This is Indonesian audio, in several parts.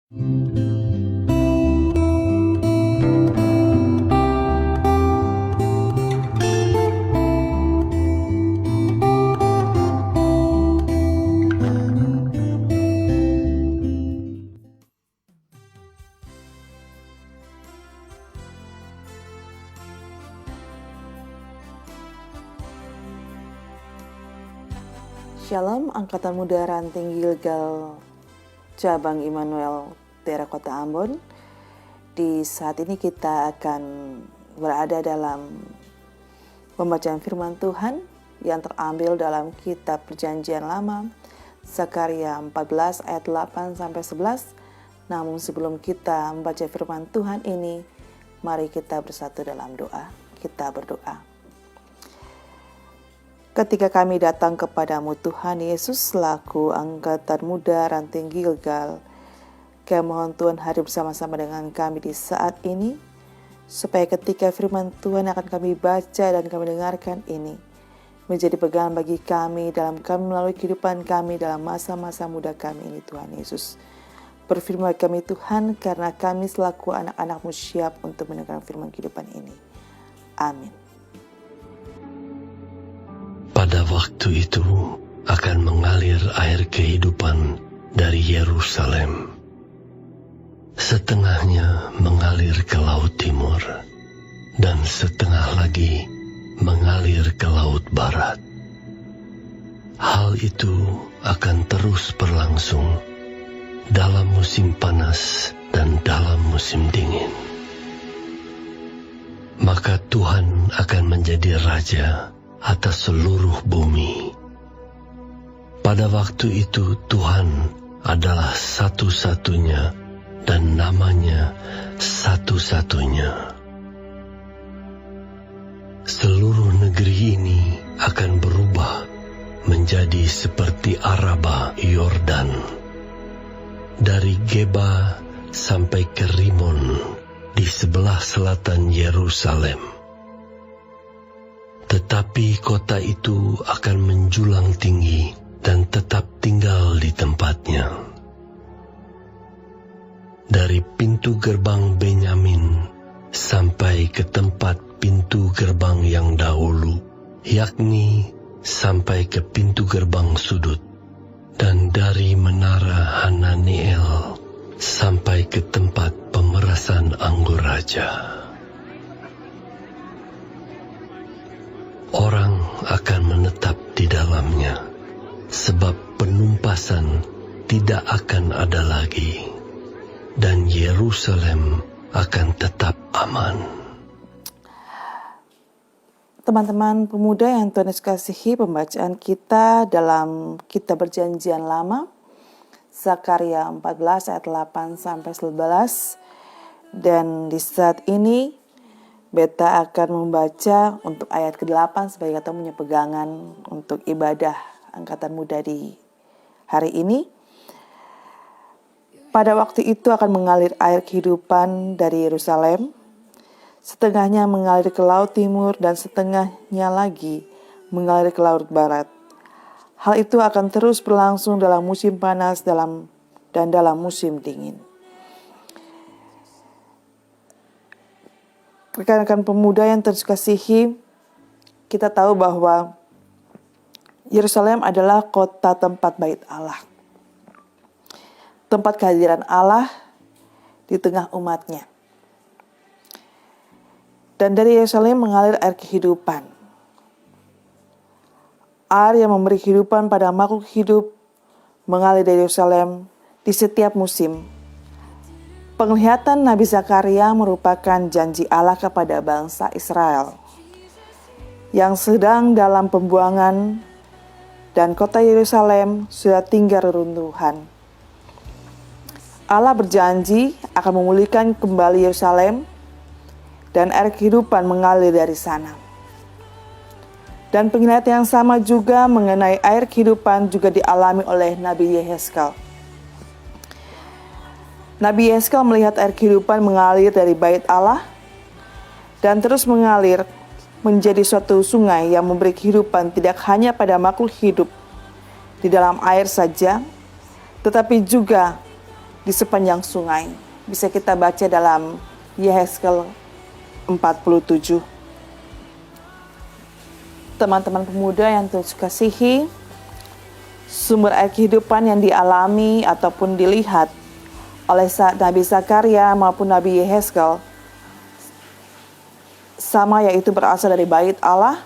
Shalom, Angkatan Muda Ranting Gilgal Cabang Immanuel daerah Kota Ambon. Di saat ini kita akan berada dalam pembacaan firman Tuhan yang terambil dalam kitab Perjanjian Lama, Zakaria 14 ayat 8-11. Namun sebelum kita membaca firman Tuhan ini, mari kita bersatu dalam doa. Kita berdoa. Ketika kami datang kepadamu Tuhan Yesus selaku Angkatan Muda Ranting Gilgal, kami mohon Tuhan hadir bersama-sama dengan kami di saat ini, supaya ketika firman Tuhan akan kami baca dan kami dengarkan ini, menjadi pegangan bagi kami dalam kami melalui kehidupan kami dalam masa-masa muda kami ini Tuhan Yesus. Berfirman kami Tuhan, karena kami selaku anak-anak-Mu siap untuk mendengar firman kehidupan ini. Amin. Pada waktu itu akan mengalir air kehidupan dari Yerusalem. Setengahnya mengalir ke Laut Timur, dan setengah lagi mengalir ke Laut Barat. Hal itu akan terus berlangsung dalam musim panas dan dalam musim dingin. Maka Tuhan akan menjadi Raja atas seluruh bumi. Pada waktu itu Tuhan adalah satu-satunya dan namanya satu-satunya. Seluruh negeri ini akan berubah menjadi seperti Araba Yordan, dari Geba sampai ke Rimon di sebelah selatan Yerusalem. Tetapi kota itu akan menjulang tinggi dan tetap tinggal di tempatnya. Dari pintu gerbang Benyamin sampai ke tempat pintu gerbang yang dahulu, yakni sampai ke pintu gerbang sudut, dan dari menara Hananiel sampai ke tempat pemerasan anggur raja. Orang akan menetap di dalamnya, sebab penumpasan tidak akan ada lagi, dan Yerusalem akan tetap aman. Teman-teman pemuda yang Tuhan Yesus kasihi, pembacaan kita dalam kitab Perjanjian Lama, Zakaria 14 ayat 8-11. Dan di saat ini Beta akan membaca untuk ayat ke-8 sebagai kata punya pegangan untuk ibadah Angkatan Muda di hari ini. Pada waktu itu akan mengalir air kehidupan dari Yerusalem, setengahnya mengalir ke Laut Timur dan setengahnya lagi mengalir ke Laut Barat. Hal itu akan terus berlangsung dalam musim panas dan dalam musim dingin. Rekan-rekan pemuda yang terkasihi, kita tahu bahwa Yerusalem adalah kota tempat bait Allah. Tempat kehadiran Allah di tengah umatnya. Dan dari Yerusalem mengalir air kehidupan. Air yang memberi kehidupan pada makhluk hidup mengalir dari Yerusalem di setiap musim. Penglihatan Nabi Zakaria merupakan janji Allah kepada bangsa Israel yang sedang dalam pembuangan, dan kota Yerusalem sudah tinggal reruntuhan. Allah berjanji akan memulihkan kembali Yerusalem dan air kehidupan mengalir dari sana. Dan penglihatan yang sama juga mengenai air kehidupan juga dialami oleh Nabi Yehezkel. Nabi Yehezkel melihat air kehidupan mengalir dari bait Allah dan terus mengalir menjadi suatu sungai yang memberi kehidupan tidak hanya pada makhluk hidup di dalam air saja, tetapi juga di sepanjang sungai. Bisa kita baca dalam Yehezkel 47. Teman-teman pemuda yang Tuhan kasihi, sumber air kehidupan yang dialami ataupun dilihat oleh Nabi Zakaria maupun Nabi Yehezkel sama, yaitu berasal dari bait Allah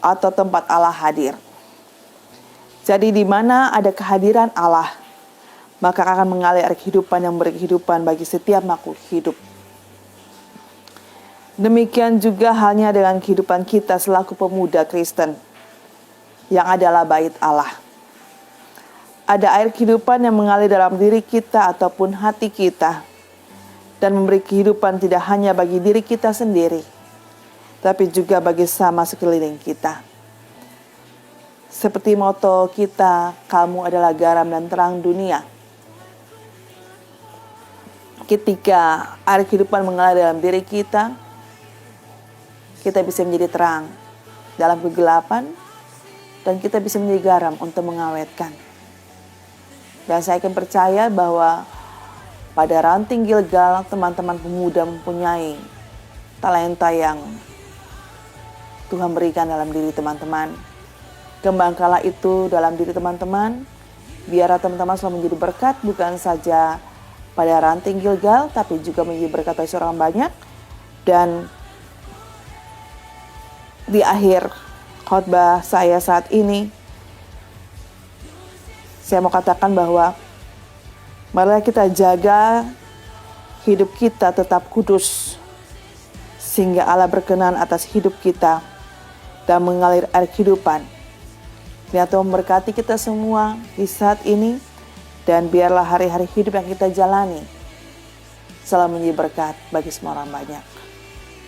atau tempat Allah hadir. Jadi di mana ada kehadiran Allah, maka akan mengalir air kehidupan yang memberi kehidupan bagi setiap makhluk hidup. Demikian juga halnya dengan kehidupan kita selaku pemuda Kristen, yang adalah bait Allah. Ada air kehidupan yang mengalir dalam diri kita ataupun hati kita, dan memberi kehidupan tidak hanya bagi diri kita sendiri, tapi juga bagi sama sekeliling kita. Seperti moto kita, kamu adalah garam dan terang dunia. Ketika air kehidupan mengalir dalam diri kita, kita bisa menjadi terang dalam kegelapan, dan kita bisa menjadi garam untuk mengawetkan. Dan saya akan percaya bahwa pada ranting Gilgal, teman-teman pemuda mempunyai talenta yang Tuhan berikan dalam diri teman-teman. Kembangkanlah itu dalam diri teman-teman, biar teman-teman selalu menjadi berkat, bukan saja pada ranting Gilgal, tapi juga menjadi berkat bagi orang banyak. Dan di akhir khotbah saya saat ini, saya mau katakan bahwa marilah kita jaga hidup kita tetap kudus, sehingga Allah berkenan atas hidup kita dan mengalir air kehidupan. Biar Tuhan memberkati kita semua di saat ini, dan biarlah hari-hari hidup yang kita jalani selalu menjadi berkat bagi semua orang banyak.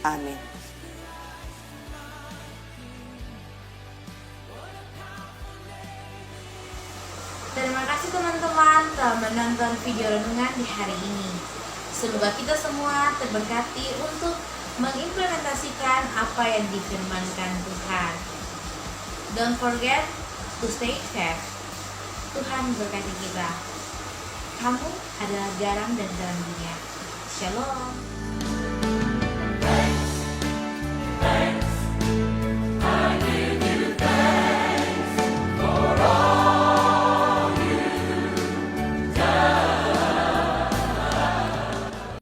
Amin. Terima kasih teman-teman telah menonton video renungan di hari ini. Semoga kita semua terberkati untuk mengimplementasikan apa yang difirmankan Tuhan. Don't forget to stay safe. Tuhan berkati kita. Kamu adalah garam dan terang dunia. Shalom.